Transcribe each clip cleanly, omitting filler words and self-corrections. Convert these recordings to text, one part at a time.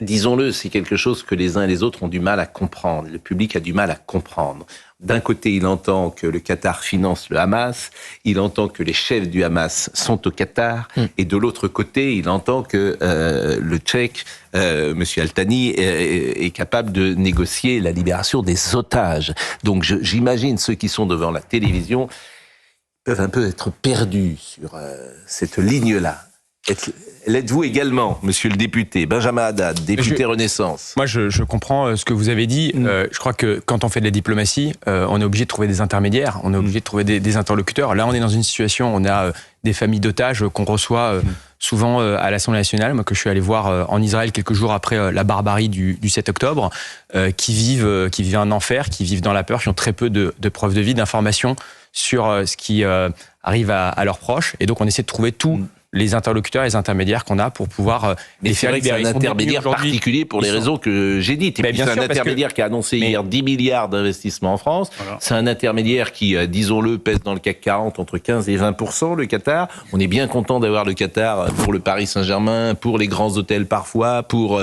disons-le, c'est quelque chose que les uns et les autres ont du mal à comprendre. Le public a du mal à comprendre. D'un côté, il entend que le Qatar finance le Hamas, il entend que les chefs du Hamas sont au Qatar, et de l'autre côté, il entend que le Tchèque, Monsieur Al-Thani, est capable de négocier la libération des otages. Donc j'imagine ceux qui sont devant la télévision peuvent un peu être perdus sur cette ligne-là. L'êtes-vous également, monsieur le député Benjamin Haddad, député Renaissance? Moi, je comprends ce que vous avez dit. Je crois que quand on fait de la diplomatie, on est obligé de trouver des intermédiaires, on est obligé de trouver des interlocuteurs. Là, on est dans une situation, on a des familles d'otages qu'on reçoit souvent à l'Assemblée nationale, moi que je suis allé voir en Israël quelques jours après la barbarie du 7 octobre, qui vivent un enfer, qui vivent dans la peur, qui ont très peu de preuves de vie, d'informations sur ce qui arrive à leurs proches. Et donc, on essaie de trouver tous les interlocuteurs, les intermédiaires qu'on a pour pouvoir les faire libérer. C'est un intermédiaire particulier pour les raisons que j'ai dites. C'est un intermédiaire qui a annoncé hier 10 milliards d'investissements en France. Voilà. C'est un intermédiaire qui, disons-le, pèse dans le CAC 40 entre 15 et 20%, le Qatar. On est bien content d'avoir le Qatar pour le Paris Saint-Germain, pour les grands hôtels parfois, pour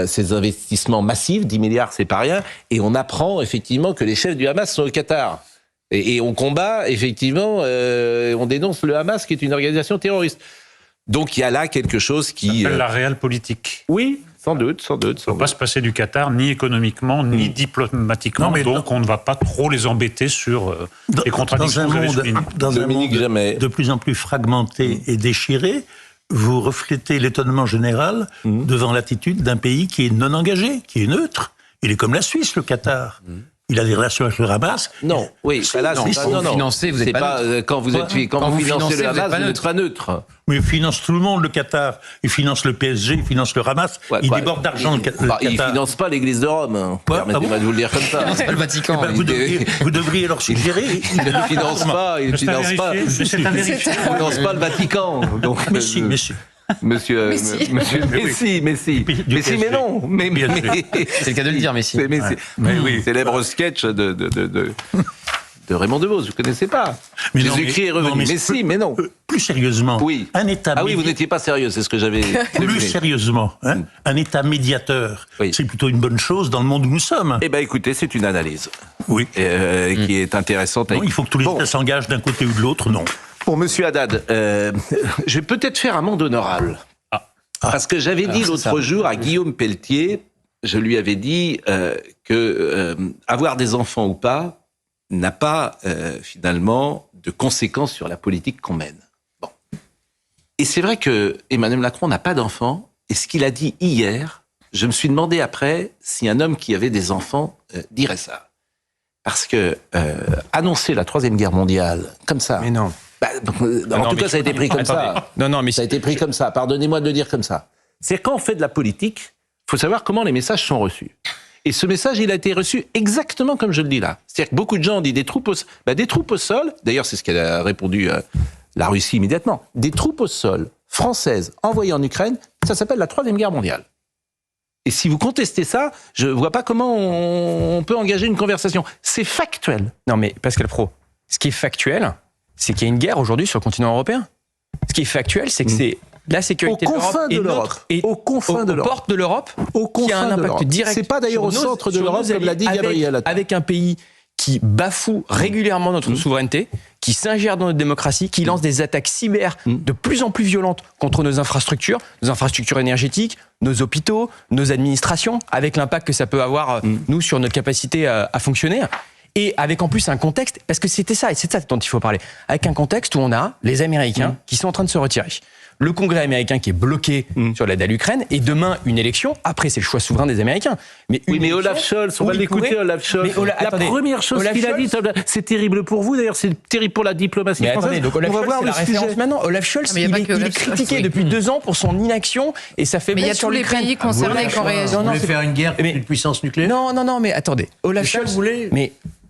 ces investissements massifs. 10 milliards, c'est pas rien. Et on apprend effectivement que les chefs du Hamas sont au Qatar. Et on combat, effectivement, on dénonce le Hamas qui est une organisation terroriste. Donc il y a là quelque chose qui... Ça s'appelle la réelle politique. Oui, sans doute. Il ne faut pas se passer du Qatar, ni économiquement, ni diplomatiquement. Non, donc on ne va pas trop les embêter sur les contradictions que vous avez soulignées. Dans un monde de plus en plus fragmenté et déchiré, vous reflétez l'étonnement général devant l'attitude d'un pays qui est non engagé, qui est neutre. Il est comme la Suisse, le Qatar. Il a des relations avec le Hamas. Non, oui, là, non, financez, vous n'êtes pas neutre. Quand vous financez le Hamas, vous n'êtes pas neutre. Mais il finance tout le monde, le Qatar. Il finance le PSG, il finance le Hamas. Il déborde d'argent, le Qatar. Il ne finance pas l'Église de Rome. Permettez-moi de vous le dire comme ça. C'est pas le Vatican. Vous devriez leur suggérer. Il ne finance pas le Vatican. Mais si. Monsieur Messi, mais non. C'est le cas de le dire, Messi. Célèbre sketch de Raymond DeVos, vous ne connaissez pas. Jésus-Christ est revenu. Messi, mais non. Plus sérieusement, un État... Ah oui, vous n'étiez pas sérieux, c'est ce que j'avais... Plus sérieusement, un État médiateur, c'est plutôt une bonne chose dans le monde où nous sommes. Eh bien, écoutez, c'est une analyse. Oui. Qui est intéressante. Non, il faut que tous les États s'engagent d'un côté ou de l'autre, non. Pour Monsieur Haddad, je vais peut-être faire un monde honorable. Parce que j'avais dit l'autre jour à Guillaume Pelletier, je lui avais dit que avoir des enfants ou pas n'a pas finalement de conséquences sur la politique qu'on mène. Bon. Et c'est vrai que Emmanuel Macron n'a pas d'enfants, et ce qu'il a dit hier, je me suis demandé après si un homme qui avait des enfants dirait ça. Parce que annoncer la Troisième Guerre mondiale comme ça... Mais non. En tout cas, ça a été pris comme ça. Non, mais ça a été pris comme ça. Pardonnez-moi de le dire comme ça. C'est quand on fait de la politique, il faut savoir comment les messages sont reçus. Et ce message, il a été reçu exactement comme je le dis là. C'est-à-dire que beaucoup de gens ont dit des troupes au sol. D'ailleurs, c'est ce qu'elle a répondu la Russie immédiatement. Des troupes au sol françaises envoyées en Ukraine, ça s'appelle la Troisième Guerre mondiale. Et si vous contestez ça, je ne vois pas comment on peut engager une conversation. C'est factuel. Non, mais Pascal Praud, ce qui est factuel, c'est qu'il y a une guerre aujourd'hui sur le continent européen. Ce qui est factuel, c'est que c'est la sécurité de l'Europe aux confins de l'Europe, aux portes de l'Europe, qui a un impact direct. C'est pas d'ailleurs au centre de l'Europe, comme l'a dit Gabriel Attal. Avec un pays qui bafoue régulièrement notre souveraineté, qui s'ingère dans notre démocratie, qui lance des attaques cyber de plus en plus violentes contre nos infrastructures énergétiques, nos hôpitaux, nos administrations, avec l'impact que ça peut avoir, nous, sur notre capacité à fonctionner. Et avec en plus un contexte, parce que c'est ça dont il faut parler, avec un contexte où on a les Américains qui sont en train de se retirer. Le Congrès américain qui est bloqué sur l'aide à l'Ukraine, et demain une élection, après c'est le choix souverain des Américains. Mais Olaf Scholz, on va l'écouter Olaf Scholz. La première chose qu'il a dit, c'est terrible pour vous, d'ailleurs c'est terrible pour la diplomatie française. Attendez, donc Olaf Scholz, c'est la référence maintenant. Olaf Scholz, il est critiqué depuis 2 ans pour son inaction, et ça fait... Mais il y a tous les pays concernés qui ont réagi. Vous voulez faire une guerre contre une puissance nucléaire ? Non, mais attendez. Olaf Scholz,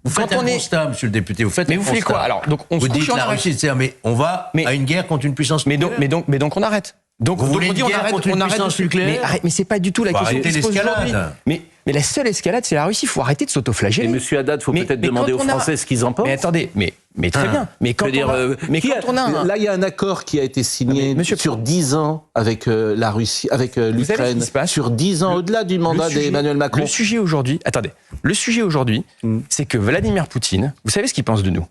vous faites un constat, monsieur le député. Vous faites quoi ? Alors, donc on vous dites la Russie, mais on va à une guerre contre une puissance nucléaire. Mais donc on arrête. Donc vous voulez une guerre contre une puissance nucléaire ? Mais c'est pas du tout la question. Arrêtez l'escalade. Mais Mais la seule escalade, c'est la Russie. Il faut arrêter de s'autoflageller. Et monsieur Haddad, il faut peut-être demander aux Français ce qu'ils en pensent. Mais attendez, mais très bien. Mais quand là, il y a un accord qui a été signé sur 10 ans avec la Russie, avec l'Ukraine, sur 10 ans, au-delà du mandat d'Emmanuel Macron. Le sujet aujourd'hui, c'est que Vladimir Poutine, vous savez ce qu'il pense de nous?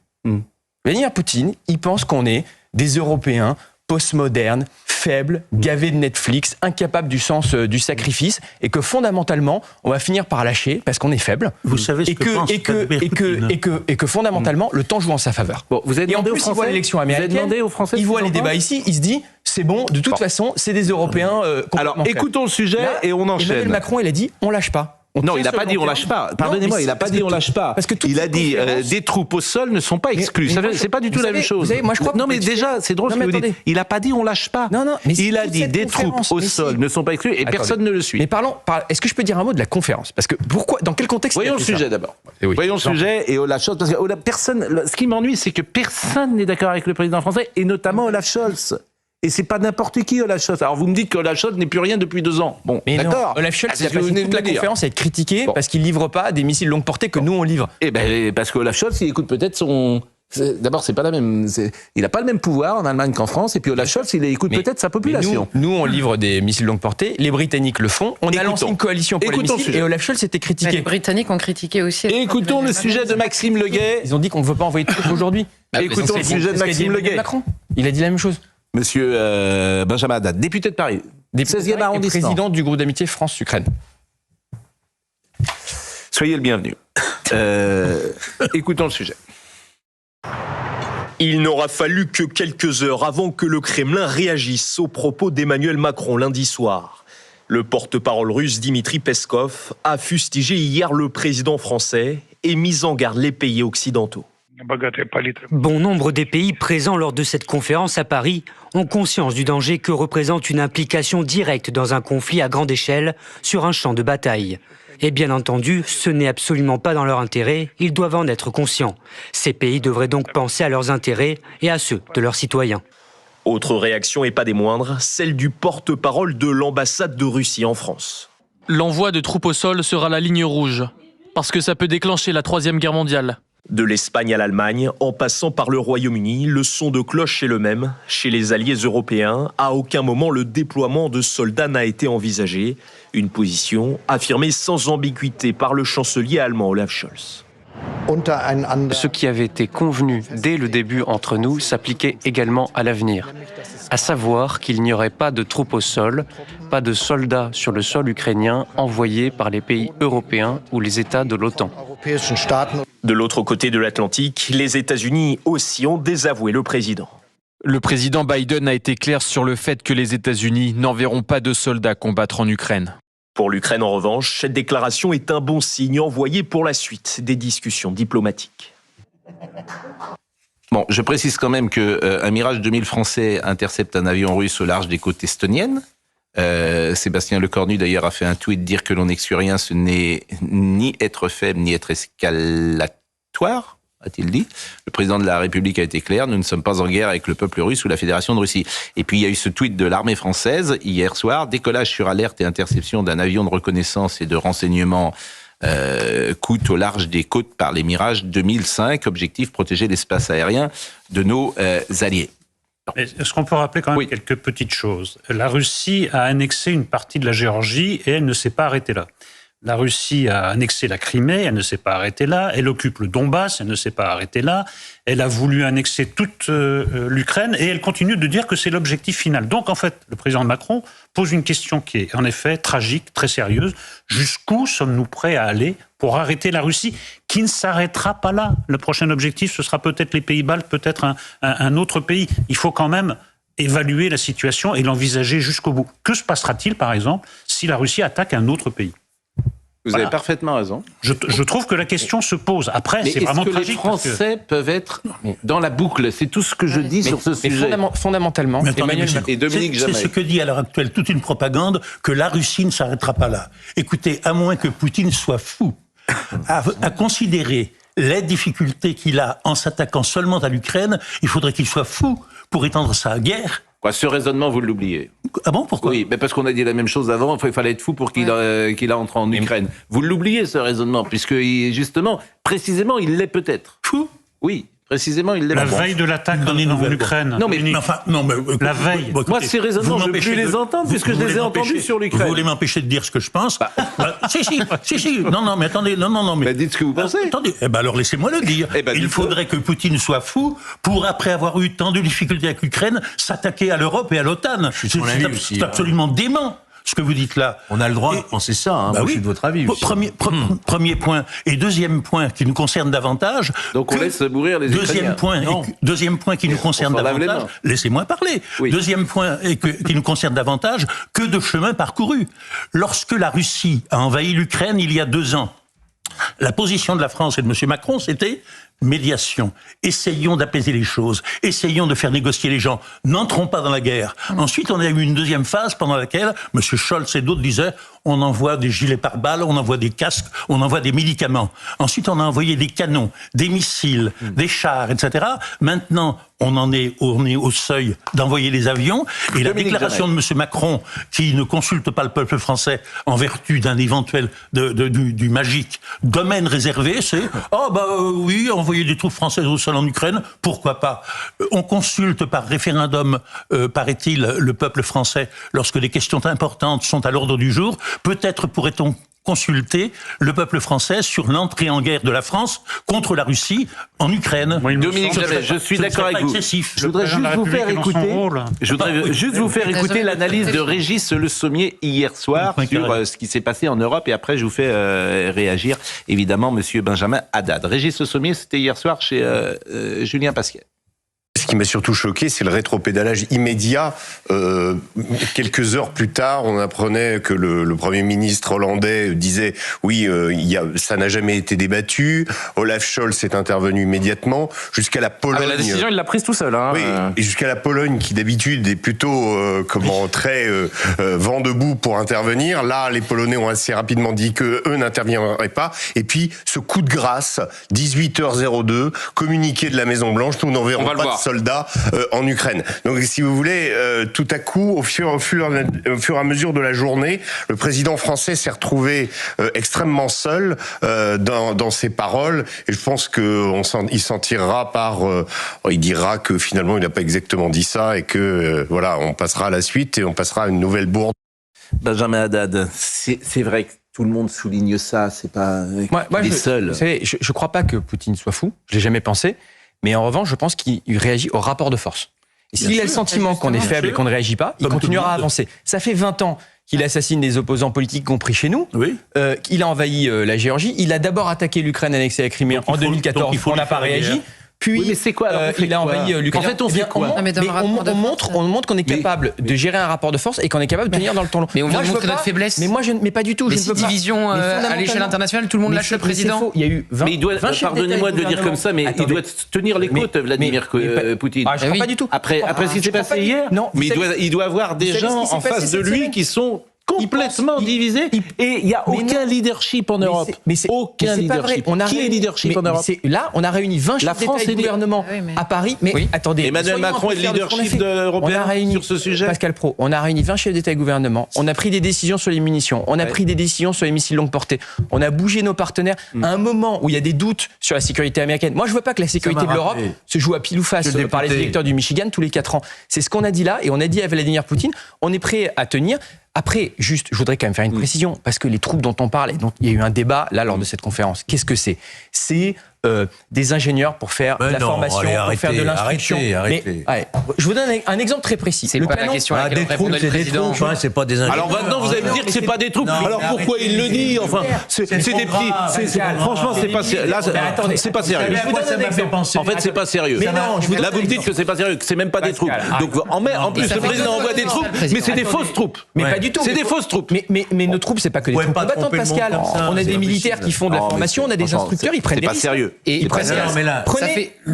Vladimir Poutine, il pense qu'on est des Européens postmodernes, faibles, gavés de Netflix, incapables du sens du sacrifice, et que fondamentalement, on va finir par lâcher parce qu'on est faible. Vous savez ce et que fondamentalement, le temps joue en sa faveur. Bon, vous avez demandé aux Français, il voit l'élection américaine, il voit les débats ici, il se dit, c'est bon, de toute façon, c'est des Européens. Alors, écoutons le sujet et on enchaîne. Emmanuel Macron, il a dit, on lâche pas. Non, il n'a pas dit on lâche pas. Pardonnez-moi, il n'a pas dit on lâche pas. Il a dit des troupes au sol ne sont pas exclues. C'est pas du tout la même chose. Non, mais déjà, c'est drôle ce que vous dites. Il n'a pas dit on lâche pas. Il a dit des troupes au sol ne sont pas exclues et personne ne le suit. Mais est-ce que je peux dire un mot de la conférence? Parce que pourquoi, dans quel contexte? Voyons le sujet d'abord. Voyons le sujet et Olaf Scholz. Parce que personne, ce qui m'ennuie, c'est que personne n'est d'accord avec le président français et notamment Olaf Scholz. Et c'est pas n'importe qui, Olaf Scholz. Alors vous me dites qu'Olaf Scholz n'est plus rien depuis 2 ans. Bon, d'accord. Olaf Scholz, il a passé toute la conférence à être critiqué parce qu'il livre pas des missiles longue portée que nous on livre. Eh ben, parce qu'Olaf Scholz, il écoute peut-être son... D'abord, c'est pas la même. Il n'a pas le même pouvoir en Allemagne qu'en France. Et puis Olaf Scholz, il écoute peut-être sa population. Nous, on livre des missiles longue portée. Les Britanniques le font. On a lancé une coalition pour les missiles. Et Olaf Scholz était critiqué. Mais les Britanniques ont critiqué aussi. Écoutons le sujet de Maxime Leguet. Ils ont dit qu'on ne veut pas envoyer de troupes aujourd'hui. Écoutons le sujet de Maxime Leguet. Il a dit la même chose. Monsieur Benjamin Haddad, député de Paris, 16e arrondissement. Président du groupe d'amitié France-Ukraine. Soyez le bienvenu. Écoutons le sujet. Il n'aura fallu que quelques heures avant que le Kremlin réagisse aux propos d'Emmanuel Macron lundi soir. Le porte-parole russe Dmitri Peskov a fustigé hier le président français et mis en garde les pays occidentaux. Bon nombre des pays présents lors de cette conférence à Paris ont conscience du danger que représente une implication directe dans un conflit à grande échelle sur un champ de bataille. Et bien entendu, ce n'est absolument pas dans leur intérêt, ils doivent en être conscients. Ces pays devraient donc penser à leurs intérêts et à ceux de leurs citoyens. Autre réaction et pas des moindres, celle du porte-parole de l'ambassade de Russie en France. L'envoi de troupes au sol sera la ligne rouge, parce que ça peut déclencher la 3e guerre mondiale. De l'Espagne à l'Allemagne, en passant par le Royaume-Uni, le son de cloche est le même. Chez les alliés européens, à aucun moment le déploiement de soldats n'a été envisagé. Une position affirmée sans ambiguïté par le chancelier allemand Olaf Scholz. Ce qui avait été convenu dès le début entre nous s'appliquait également à l'avenir, à savoir qu'il n'y aurait pas de troupes au sol, pas de soldats sur le sol ukrainien envoyés par les pays européens ou les États de l'OTAN. De l'autre côté de l'Atlantique, les États-Unis aussi ont désavoué le président. Le président Biden a été clair sur le fait que les États-Unis n'enverront pas de soldats combattre en Ukraine. Pour l'Ukraine, en revanche, cette déclaration est un bon signe envoyé pour la suite des discussions diplomatiques. Bon, je précise quand même qu'un Mirage 2000 français intercepte un avion russe au large des côtes estoniennes. Sébastien Lecornu, d'ailleurs, a fait un tweet dire que l'on n'exclut rien, ce n'est ni être faible, ni être escalatoire, a-t-il dit. Le président de la République a été clair, nous ne sommes pas en guerre avec le peuple russe ou la Fédération de Russie. Et puis il y a eu ce tweet de l'armée française hier soir, décollage sur alerte et interception d'un avion de reconnaissance et de renseignement coûte au large des côtes par les Mirage 2005, objectif protéger l'espace aérien de nos alliés. Est-ce qu'on peut rappeler quand même quelques petites choses? La Russie a annexé une partie de la Géorgie et elle ne s'est pas arrêtée là. La Russie a annexé la Crimée, elle ne s'est pas arrêtée là. Elle occupe le Donbass, elle ne s'est pas arrêtée là. Elle a voulu annexer toute l'Ukraine et elle continue de dire que c'est l'objectif final. Donc en fait, le président Macron pose une question qui est en effet tragique, très sérieuse. Jusqu'où sommes-nous prêts à aller pour arrêter la Russie, qui ne s'arrêtera pas là? Le prochain objectif, ce sera peut-être les Pays-Baltes, peut-être un autre pays. Il faut quand même évaluer la situation et l'envisager jusqu'au bout. Que se passera-t-il, par exemple, si la Russie attaque un autre pays? Vous avez parfaitement raison. Je trouve que la question se pose. Après, c'est vraiment tragique. Les Français peuvent être dans la boucle. C'est tout ce que je dis sur ce sujet. Fondamentalement, Emmanuel et Dominique Jamais. C'est ce que dit à l'heure actuelle toute une propagande, que la Russie ne s'arrêtera pas là. Écoutez, à moins que Poutine soit fou à considérer les difficultés qu'il a en s'attaquant seulement à l'Ukraine, il faudrait qu'il soit fou pour étendre sa guerre Ce raisonnement, vous l'oubliez. Ah bon, pourquoi? Oui, mais parce qu'on a dit la même chose avant, il fallait être fou pour qu'il entre en Ukraine. Vous l'oubliez, ce raisonnement, puisque justement, précisément, il l'est peut-être. Fou? Oui. Précisément, il l'est. La veille de l'attaque en Ukraine. Non, mais la veille. Moi, ces raisonnements, je ne veux plus les entendre, puisque je les ai entendus sur l'Ukraine. Vous voulez m'empêcher de dire ce que je pense? Si. Non, mais attendez. Non, mais. Dites ce que vous pensez. Attendez. Alors, laissez-moi le dire. Il faudrait que Poutine soit fou pour, après avoir eu tant de difficultés avec l'Ukraine, s'attaquer à l'Europe et à l'OTAN. C'est absolument dément. Ce que vous dites là. On a le droit de penser ça, hein. Moi, je suis de votre avis aussi. Premier point. Et deuxième point qui nous concerne davantage. Donc on laisse mourir les Ukrainiens. Deuxième point qui nous concerne davantage. Laissez-moi parler. Oui. Deuxième point qui nous concerne davantage, que de chemin parcouru. Lorsque la Russie a envahi l'Ukraine il y a 2 ans, la position de la France et de M. Macron, c'était médiation. Essayons d'apaiser les choses. Essayons de faire négocier les gens. N'entrons pas dans la guerre. Ensuite, on a eu une deuxième phase pendant laquelle M. Scholz et d'autres disaient on envoie des gilets pare-balles, on envoie des casques, on envoie des médicaments. Ensuite, on a envoyé des canons, des missiles, des chars, etc. Maintenant, on est au seuil d'envoyer les avions. Et la déclaration de M. Macron, qui ne consulte pas le peuple français en vertu d'un éventuel du magique domaine réservé, c'est oui, envoyer des troupes françaises au sol en Ukraine, pourquoi pas? On consulte par référendum, paraît-il, le peuple français lorsque des questions importantes sont à l'ordre du jour. Peut-être pourrait-on consulter le peuple français sur l'entrée en guerre de la France contre la Russie en Ukraine. Dominique Jamais, je suis d'accord avec vous. Je voudrais juste vous faire écouter l'analyse de Régis Le Sommier hier soir sur ce qui s'est passé en Europe, et après je vous fais réagir évidemment Monsieur Benjamin Haddad. Régis Le Sommier, c'était hier soir chez Julien Pasquier. Ce qui m'a surtout choqué, c'est le rétropédalage immédiat. Quelques heures plus tard, on apprenait que le Premier ministre hollandais disait « Oui, ça n'a jamais été débattu ». Olaf Scholz est intervenu immédiatement, jusqu'à la Pologne... la décision, il l'a prise tout seul. Oui, et jusqu'à la Pologne, qui d'habitude est plutôt très vent debout pour intervenir. Là, les Polonais ont assez rapidement dit qu'eux n'interviendraient pas. Et puis, ce coup de grâce, 18h02, communiqué de la Maison-Blanche, nous n'enverrons pas de soldats en Ukraine. Donc, si vous voulez, tout à coup, au fur et à mesure de la journée, le président français s'est retrouvé extrêmement seul dans ses paroles. Et je pense qu'il s'en tirera il dira que finalement, il n'a pas exactement dit ça et que on passera à la suite et on passera à une nouvelle bourde. Benjamin Haddad, c'est vrai que tout le monde souligne ça. C'est pas il est seul. Vous savez, je ne crois pas que Poutine soit fou. Je l'ai jamais pensé. Mais en revanche, je pense qu'il réagit au rapport de force. Et s'il a le sentiment qu'on est faible et qu'on ne réagit pas, il continuera à avancer. Ça fait 20 ans qu'il assassine des opposants politiques, compris chez nous. Oui. Il a envahi la Géorgie. Il a d'abord attaqué l'Ukraine, annexé la Crimée en 2014. On n'a pas réagi. Puis, mais c'est quoi, alors, il a envahi l'Ukraine. En fait, on fait quoi? On montre qu'on est capable de gérer un rapport de force et qu'on est capable de tenir dans le temps long. Mais on vient de montrer notre faiblesse. Mais pas du tout. Mais si division à l'échelle internationale, tout le monde lâche le président. Il y a eu 20. Mais il doit, pardonnez-moi de le dire comme ça, mais il doit tenir les côtes, Vladimir Poutine. Je ne crois pas du tout. Après ce qui s'est passé hier, mais il doit avoir des gens en face de lui qui sont complètement divisé, et il n'y a aucun leadership en Europe. Aucun leadership. Qui est leadership en Europe? Là, on a réuni 20 chefs d'État et de gouvernement à Paris. Mais attendez, Emmanuel Macron est le leadership européen sur ce sujet. Pascal Praud, on a réuni 20 chefs d'État et de gouvernement. On a pris des décisions sur les munitions. On a pris des décisions sur les missiles longue portée. On a bougé nos partenaires à un moment où il y a des doutes sur la sécurité américaine. Moi, je ne veux pas que la sécurité de l'Europe se joue à pile ou face par les électeurs du Michigan tous les 4 ans. C'est ce qu'on a dit là, et on a dit à Vladimir Poutine, on est prêt à tenir. Après, juste, je voudrais quand même faire une précision, parce que les troupes dont on parle, et dont il y a eu un débat là lors de cette conférence, qu'est-ce que c'est? C'est des ingénieurs pour faire de la formation, pour faire de l'instruction. Arrêtez. Je vous donne un exemple très précis. C'est pas la question à laquelle répond le président. C'est pas des ingénieurs. Alors maintenant, vous allez me dire que c'est pas des troupes. Alors pourquoi il le dit? Enfin, c'est des petits. Franchement, c'est pas sérieux. Là, c'est pas sérieux. En fait, c'est pas sérieux. Là, vous me dites que c'est pas sérieux, que c'est même pas des troupes. Donc, en plus, le président envoie des troupes, mais c'est des fausses troupes. Mais pas du tout. C'est des fausses troupes. Mais nos troupes, c'est pas que des troupes combattantes, Pascal. On a des militaires qui font de la formation, on a des instructeurs, ils prennent des risques. C'est pas sérieux. Et C'est pas sérieux. mais là,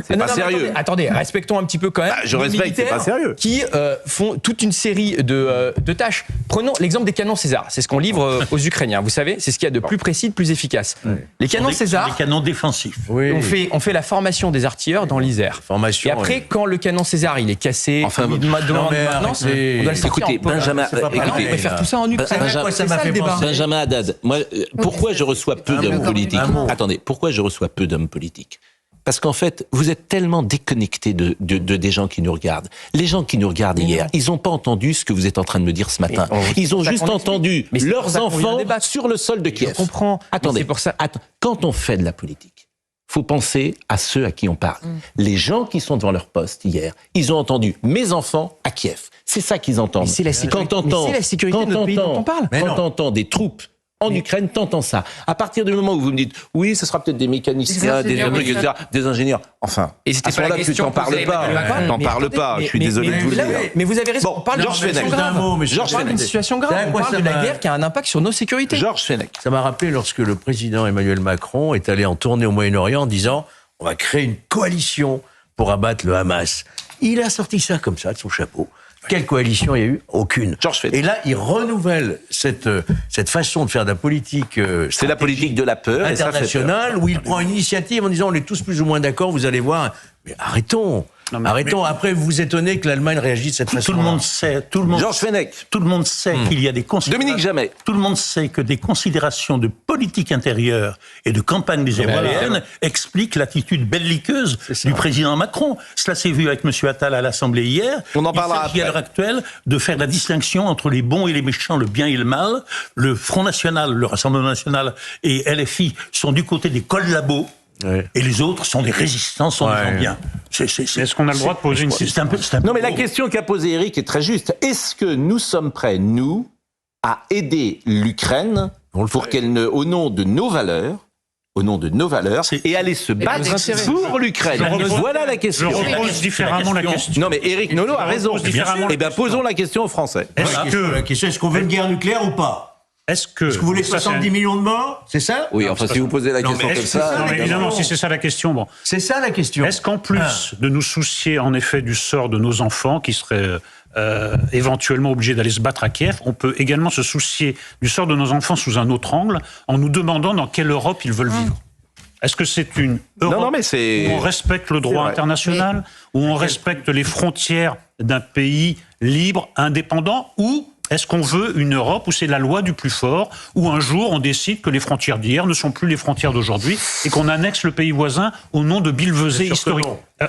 C'est pas sérieux. Attendez, respectons un petit peu quand même. Je nos respecte, c'est pas militaires sérieux. Qui font toute une série de tâches. Prenons l'exemple des canons César. C'est ce qu'on livre aux Ukrainiens. Vous savez, c'est ce qu'il y a de plus précis, de plus efficace. Les canons César. Les canons défensifs. oui. On fait la formation des artilleurs dans l'Isère. Formation, Et après, quand le canon César il est cassé, Enfin, il demande maintenance, on doit le sortir Écoutez, en poche. Benjamin, C'est pas pareil. écoutez, on peut faire tout ça en Ukraine. Benjamin, ça m'a fait penser. Benjamin Haddad, moi, pourquoi je reçois peu d'hommes politiques? Attendez, pourquoi je reçois peu d'hommes politiques? Parce qu'en fait, vous êtes tellement déconnectés de des gens qui nous regardent. Les gens qui nous regardent hier, ils n'ont pas entendu ce que vous êtes en train de me dire ce matin. Ils ont juste entendu leurs enfants sur le sol de Kiev. Je comprends. Attendez, C'est pour ça. quand on fait de la politique, faut penser à ceux à qui on parle. Les gens qui sont devant leur poste hier, ils ont entendu mes enfants à Kiev. C'est ça qu'ils entendent. Mais c'est la sécurité, de notre pays dont on parle. Quand t'entends des troupes en Ukraine, t'entends ça. À partir du moment où vous me dites, oui, ce sera peut-être des mécaniciens, des ingénieurs. Enfin, Et c'était à ce moment-là, tu t'en parles pas. T'en parles pas. Je suis désolé de vous le dire. Mais vous avez raison. Bon, on parle Georges Fenech. d'une situation grave. On parle de la guerre qui a un impact sur nos sécurités. Georges Fenech. Ça m'a rappelé lorsque le président Emmanuel Macron est allé en tournée au Moyen-Orient en disant on va créer une coalition pour abattre le Hamas. Il a sorti ça comme ça de son chapeau. Quelle coalition il y a eu? Aucune. Et là, il renouvelle cette façon de faire de la politique. C'est la politique de la peur internationale où il prend une initiative en disant on est tous plus ou moins d'accord, vous allez voir. Mais arrêtons. Arrêtons. Après, vous vous étonnez que l'Allemagne réagisse de cette façon. Tout le monde sait. Georges Fenech. Tout le monde sait qu'il y a des Dominique Jamais. Tout le monde sait que des considérations de politique intérieure et de campagne des européennes expliquent l'attitude belliqueuse du président Macron. Cela s'est vu avec M. Attal à l'Assemblée hier. On en parlera après. Il s'agit à l'heure actuelle de faire la distinction entre les bons et les méchants, le bien et le mal. Le Front National, le Rassemblement National et LFI sont du côté des collabos. Ouais. Et les autres sont des résistants, sont des gens bien. Est-ce qu'on a le droit de poser une question? Non, mais la question qu'a posée Eric est très juste. Est-ce que nous sommes prêts, nous, à aider l'Ukraine pour qu'elle ne, au nom de nos valeurs, et aller se battre pour l'Ukraine? Voilà la question. Je repose différemment la question. Non, mais Éric Nolot a raison. Eh bien, posons la question aux Français. Est-ce qu'on veut une guerre nucléaire ou pas? Est-ce que vous voulez 70 millions de morts? C'est ça? Oui, enfin, si vous posez la question comme ça... Évidemment, si c'est ça la question, bon. C'est ça la question. Est-ce qu'en plus de nous soucier, en effet, du sort de nos enfants, qui seraient éventuellement obligés d'aller se battre à Kiev, on peut également se soucier du sort de nos enfants sous un autre angle, en nous demandant dans quelle Europe ils veulent vivre? Est-ce que c'est une Europe où on respecte le droit international, où on respecte les frontières d'un pays libre, indépendant, ou est-ce qu'on veut une Europe où c'est la loi du plus fort, où un jour on décide que les frontières d'hier ne sont plus les frontières d'aujourd'hui et qu'on annexe le pays voisin au nom de billevesées historiques?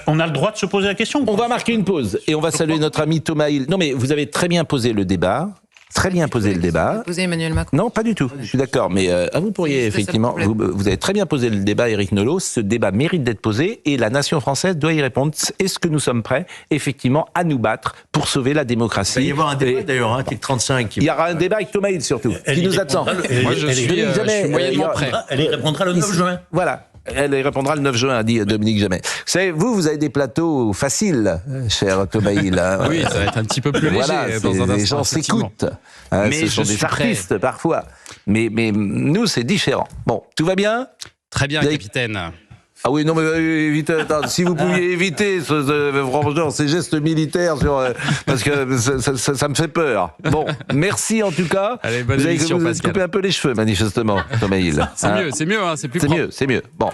On a le droit de se poser la question? On va marquer une pause et on va saluer notre ami Thomas Hill. Non mais vous avez très bien posé le débat. Très bien posé le débat. Posé Emmanuel Macron. Non, pas du tout. Je suis d'accord. Mais vous pourriez effectivement... Vous avez très bien posé le débat, Éric Nolot. Ce débat mérite d'être posé et la nation française doit y répondre. Est-ce que nous sommes prêts, effectivement, à nous battre pour sauver la démocratie? Il va y avoir un débat d'ailleurs, article 35. Il y aura un débat avec Thomas Hill surtout, qui nous attend. Moi, je suis moyennement prêt. Elle y répondra le 9 juin. Voilà. Elle y répondra le 9 juin, dit Dominique Jamais. Vous savez, vous avez des plateaux faciles, cher Thomas Hill. Oui, ça va être un petit peu plus léger. Voilà, les gens s'écoutent. Ce sont des artistes, parfois. Mais nous, c'est différent. Bon, tout va bien? Très bien, capitaine. Ah oui, non, mais évitez, si vous pouviez éviter franchement, ces gestes militaires, parce que ça me fait peur. Bon, merci en tout cas. Allez, bonne émission, vous Pascal. coupez un peu les cheveux, manifestement, Thomas Hill. C'est mieux, c'est plus propre. C'est mieux. Bon.